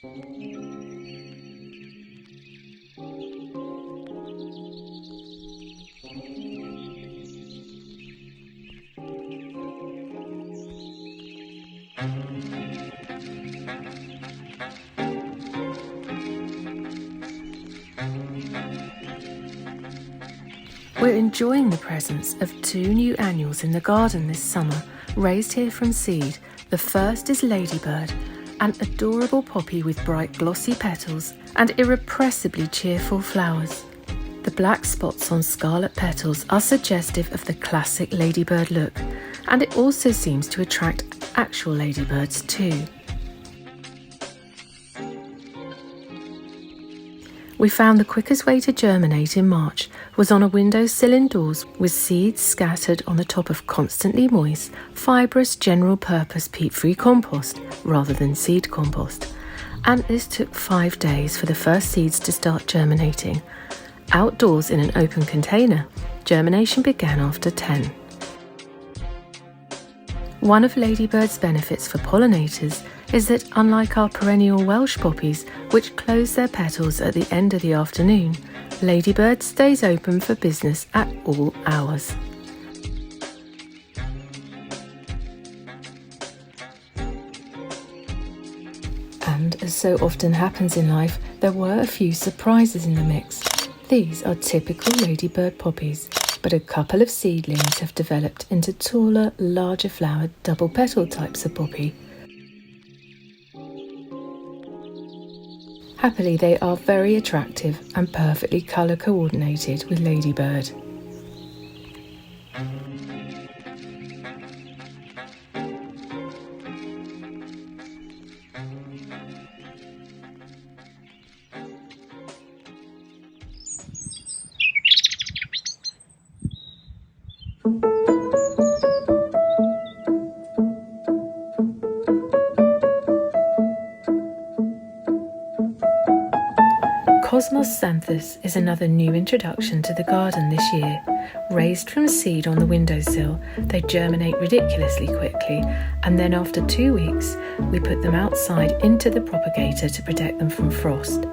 We're enjoying the presence of 2 new annuals in the garden this summer, raised here from seed. The first is Ladybird, an adorable poppy with bright glossy petals and irrepressibly cheerful flowers. The black spots on scarlet petals are suggestive of the classic ladybird look, and it also seems to attract actual ladybirds too. We found the quickest way to germinate in March was on a windowsill indoors with seeds scattered on the top of constantly moist, fibrous general-purpose peat-free compost rather than seed compost. And this took 5 days for the first seeds to start germinating. Outdoors in an open container, germination began after 10. One of Ladybird's benefits for pollinators is that, unlike our perennial Welsh poppies, which close their petals at the end of the afternoon, Ladybird stays open for business at all hours. And as so often happens in life, there were a few surprises in the mix. These are typical Ladybird poppies, but a couple of seedlings have developed into taller, larger flowered double-petaled types of poppy. Happily, they are very attractive and perfectly colour coordinated with Ladybird. Cosmos Xanthos is another new introduction to the garden this year. Raised from seed on the windowsill, they germinate ridiculously quickly, and then after 2 weeks, we put them outside into the propagator to protect them from frost.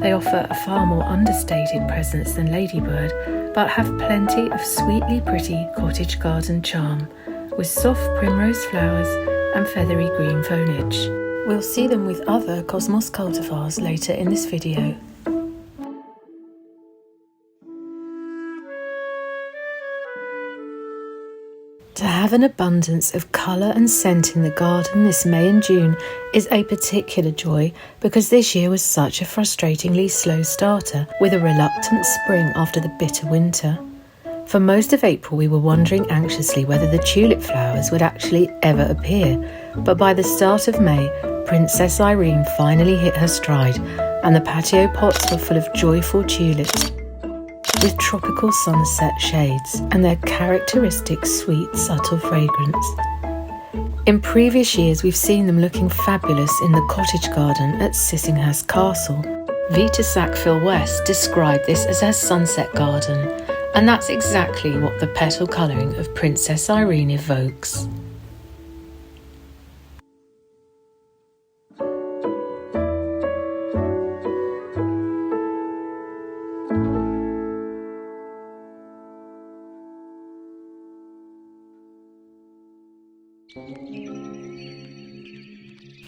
They offer a far more understated presence than Ladybird, but have plenty of sweetly pretty cottage garden charm, with soft primrose flowers and feathery green foliage. We'll see them with other Cosmos cultivars later in this video. To have an abundance of colour and scent in the garden this May and June is a particular joy because this year was such a frustratingly slow starter with a reluctant spring after the bitter winter. For most of April we were wondering anxiously whether the tulip flowers would actually ever appear, but by the start of May, Princess Irene finally hit her stride and the patio pots were full of joyful tulips with tropical sunset shades and their characteristic sweet, subtle fragrance. In previous years, we've seen them looking fabulous in the cottage garden at Sissinghurst Castle. Vita Sackville West described this as her sunset garden, and that's exactly what the petal colouring of Princess Irene evokes.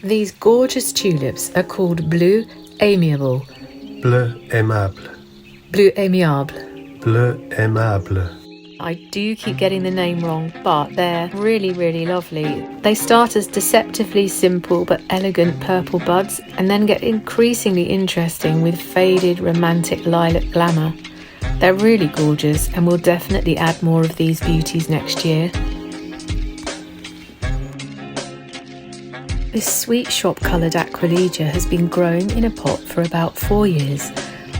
These gorgeous tulips are called Bleu Aimable. Bleu Aimable. Bleu Aimable. Bleu Aimable. I do keep getting the name wrong, but they're really, really lovely. They start as deceptively simple but elegant purple buds and then get increasingly interesting with faded romantic lilac glamour. They're really gorgeous and we'll definitely add more of these beauties next year. This sweet shop-coloured Aquilegia has been growing in a pot for about 4 years.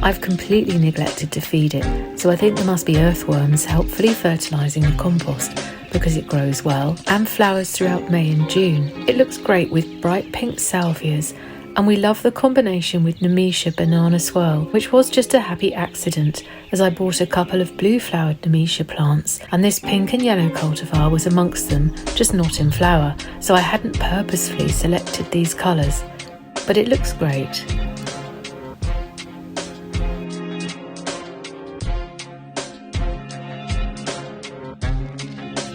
I've completely neglected to feed it, so I think there must be earthworms helpfully fertilising the compost because it grows well and flowers throughout May and June. It looks great with bright pink salvias, and we love the combination with Nemesia banana swirl, which was just a happy accident as I bought a couple of blue-flowered Nemesia plants and this pink and yellow cultivar was amongst them, just not in flower, so I hadn't purposefully selected these colours. but it looks great.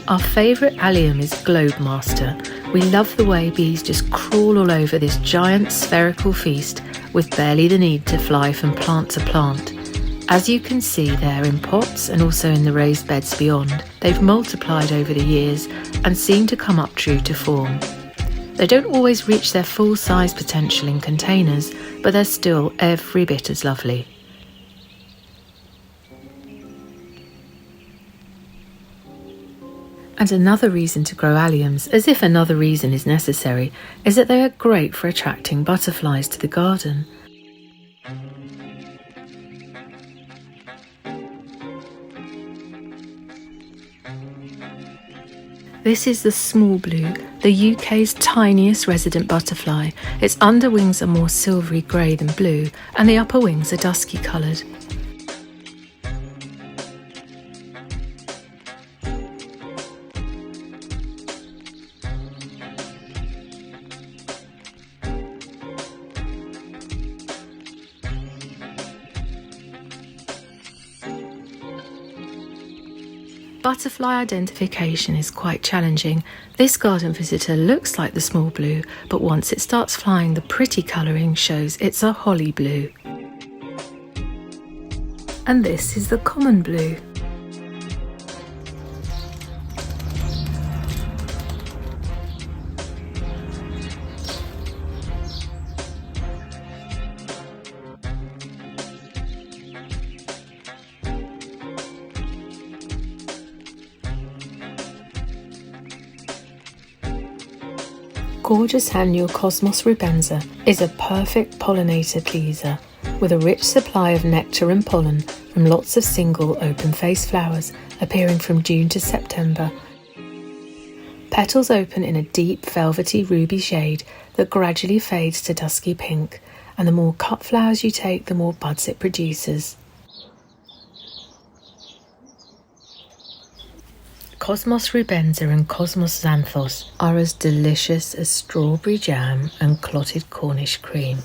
Our favourite allium is Globemaster. We love the way bees just crawl all over this giant spherical feast with barely the need to fly from plant to plant. As you can see there in pots and also in the raised beds beyond, they've multiplied over the years and seem to come up true to form. They don't always reach their full size potential in containers, but they're still every bit as lovely. And another reason to grow alliums, as if another reason is necessary, is that they are great for attracting butterflies to the garden. This is the small blue, the UK's tiniest resident butterfly. Its underwings are more silvery grey than blue, and the upper wings are dusky coloured. Butterfly identification is quite challenging. This garden visitor looks like the small blue, but once it starts flying, the pretty colouring shows it's a holly blue. And this is the common blue. Gorgeous annual Cosmos Rubenza is a perfect pollinator pleaser, with a rich supply of nectar and pollen from lots of single open-faced flowers appearing from June to September. Petals open in a deep velvety ruby shade that gradually fades to dusky pink, and the more cut flowers you take, the more buds it produces. Cosmos Rubenza and Cosmos Xanthos are as delicious as strawberry jam and clotted Cornish cream.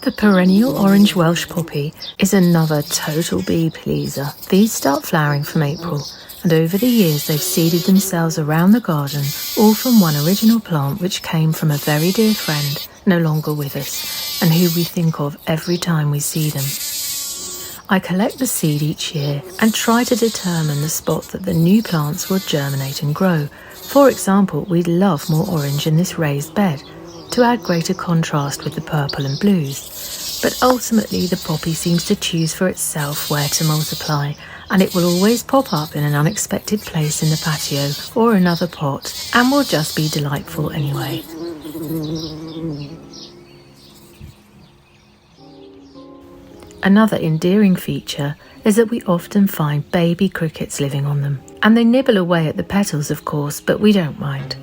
The perennial orange Welsh Poppy is another total bee pleaser. These start flowering from April, and over the years they've seeded themselves around the garden, all from one original plant which came from a very dear friend, no longer with us, and who we think of every time we see them. I collect the seed each year and try to determine the spot that the new plants will germinate and grow. For example, we'd love more orange in this raised bed, to add greater contrast with the purple and blues. But ultimately the poppy seems to choose for itself where to multiply, and it will always pop up in an unexpected place in the patio or another pot, and will just be delightful anyway. Another endearing feature is that we often find baby crickets living on them, and they nibble away at the petals of course, but we don't mind.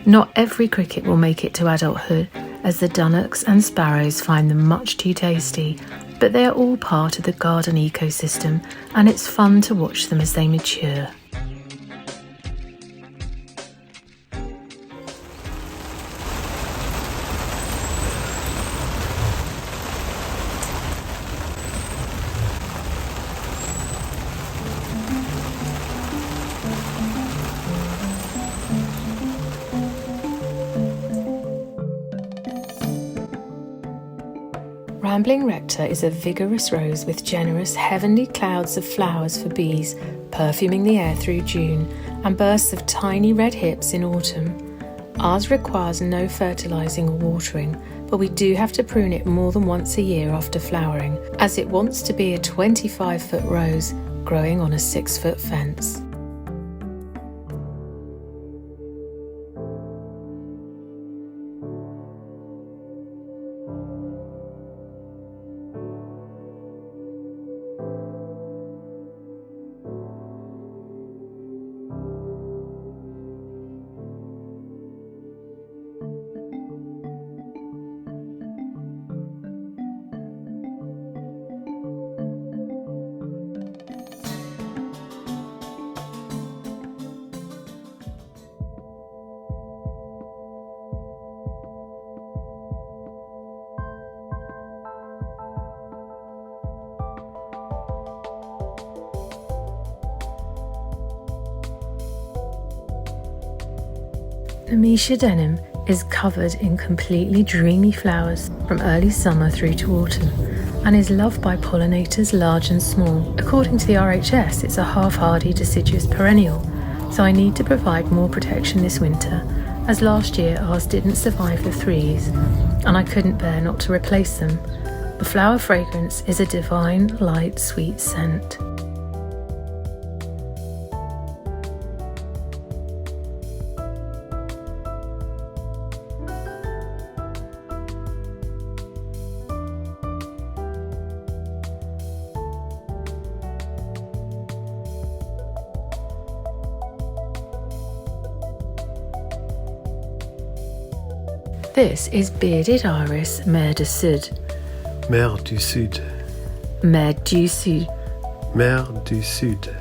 Not every cricket will make it to adulthood, as the dunnocks and sparrows find them much too tasty, but they are all part of the garden ecosystem, and it's fun to watch them as they mature. Rambling Rector is a vigorous rose with generous heavenly clouds of flowers for bees, perfuming the air through June, and bursts of tiny red hips in autumn. Ours requires no fertilising or watering, but we do have to prune it more than once a year after flowering, as it wants to be a 25-foot rose growing on a 6-foot fence. Nemesia Denim is covered in completely dreamy flowers from early summer through to autumn and is loved by pollinators large and small. According to the RHS, it's a half-hardy deciduous perennial, so I need to provide more protection this winter, as last year ours didn't survive the freeze and I couldn't bear not to replace them. The flower fragrance is a divine, light, sweet scent. This is Bearded Iris Mer du Sud. Mer du Sud. Mer du Sud. Mer du Sud.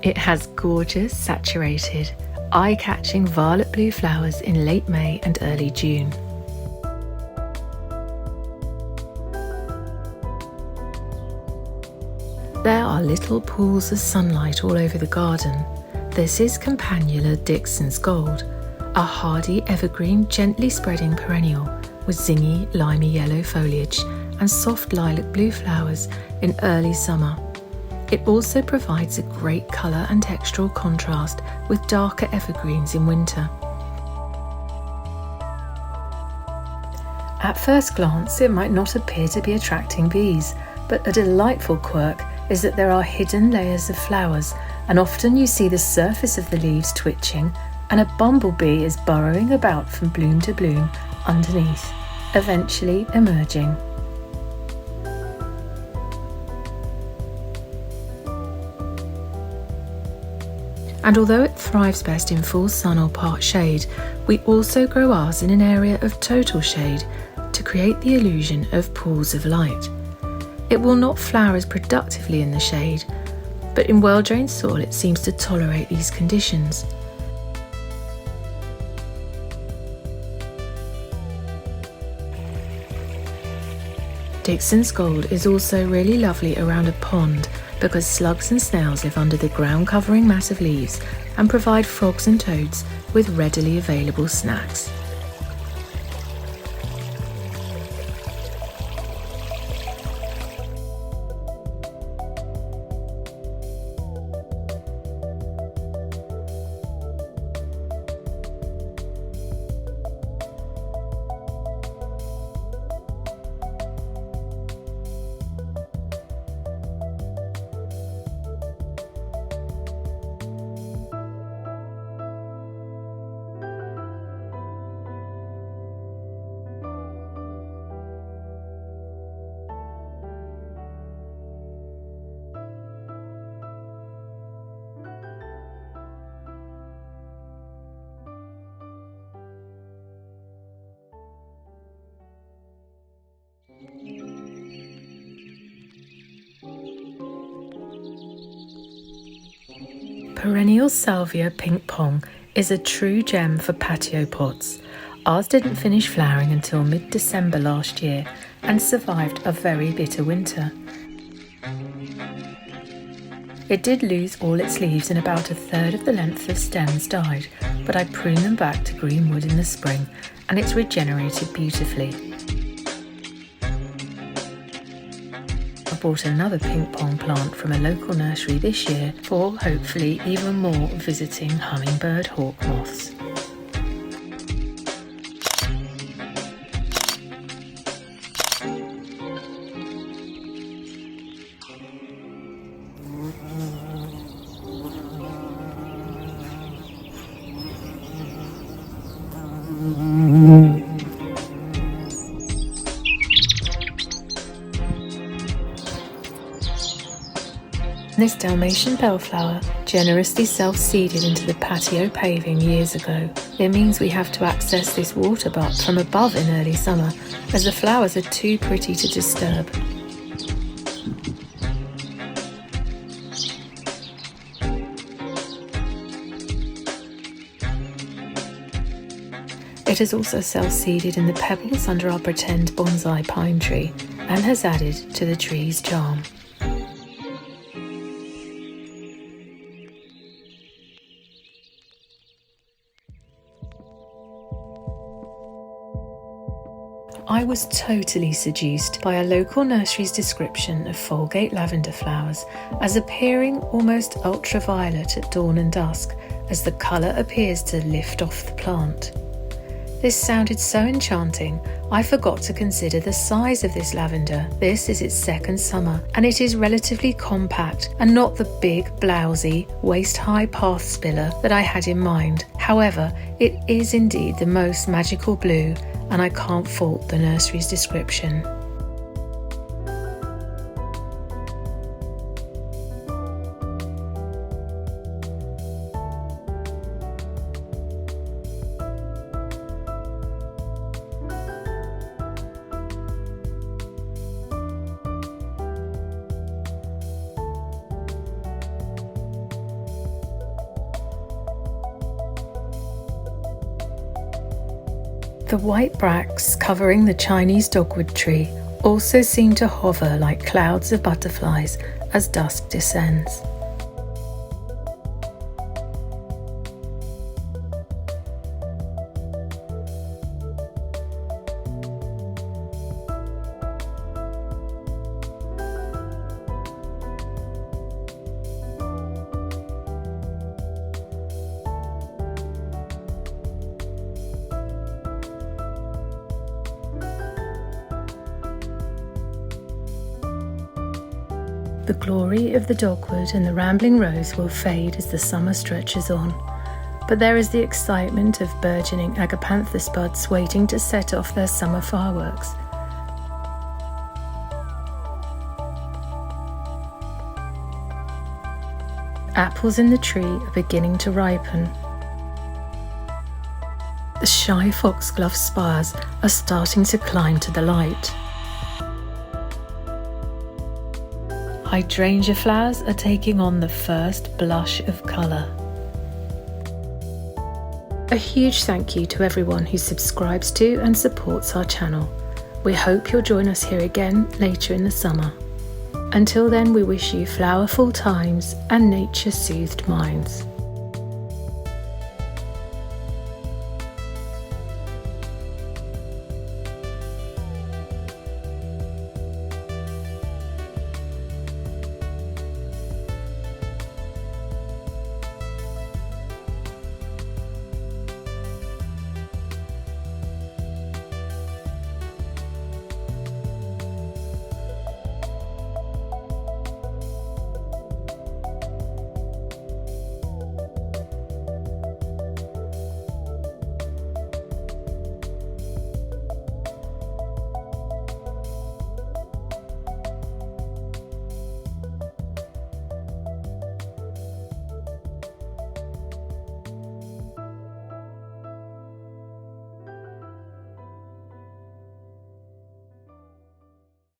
It has gorgeous, saturated, eye-catching violet blue flowers in late May and early June. There are little pools of sunlight all over the garden. This is Campanula Dickson's Gold, a hardy evergreen gently spreading perennial with zingy limey yellow foliage and soft lilac blue flowers in early summer. It also provides a great colour and textural contrast with darker evergreens in winter. At first glance, it might not appear to be attracting bees, but a delightful quirk is that there are hidden layers of flowers, and often you see the surface of the leaves twitching and a bumblebee is burrowing about from bloom to bloom underneath, eventually emerging. And although it thrives best in full sun or part shade, we also grow ours in an area of total shade to create the illusion of pools of light. It will not flower as productively in the shade, but in well-drained soil it seems to tolerate these conditions. Dickson's Gold is also really lovely around a pond because slugs and snails live under the ground-covering mass of leaves and provide frogs and toads with readily available snacks. Perennial Salvia Pink Pong is a true gem for patio pots. Ours didn't finish flowering until mid-December last year and survived a very bitter winter. It did lose all its leaves and about a third of the length of stems died, but I pruned them back to green wood in the spring and it's regenerated beautifully. I bought another pink pong plant from a local nursery this year for hopefully even more visiting hummingbird hawk moths. This Dalmatian Bellflower generously self-seeded into the patio paving years ago. It means we have to access this water butt from above in early summer, as the flowers are too pretty to disturb. It has also self-seeded in the pebbles under our pretend bonsai pine tree and has added to the tree's charm. I was totally seduced by a local nursery's description of Folgate Lavender flowers as appearing almost ultraviolet at dawn and dusk as the colour appears to lift off the plant. This sounded so enchanting, I forgot to consider the size of this lavender. This is its second summer, and it is relatively compact and not the big, blousy, waist-high path spiller that I had in mind. However, it is indeed the most magical blue, and I can't fault the nursery's description. The white bracts covering the Chinese dogwood tree also seem to hover like clouds of butterflies as dusk descends. The glory of the dogwood and the rambling rose will fade as the summer stretches on, but there is the excitement of burgeoning agapanthus buds waiting to set off their summer fireworks. Apples in the tree are beginning to ripen. The shy foxglove spires are starting to climb to the light. Hydrangea flowers are taking on the first blush of colour. A huge thank you to everyone who subscribes to and supports our channel. We hope you'll join us here again later in the summer. Until then, we wish you flowerful times and nature-soothed minds.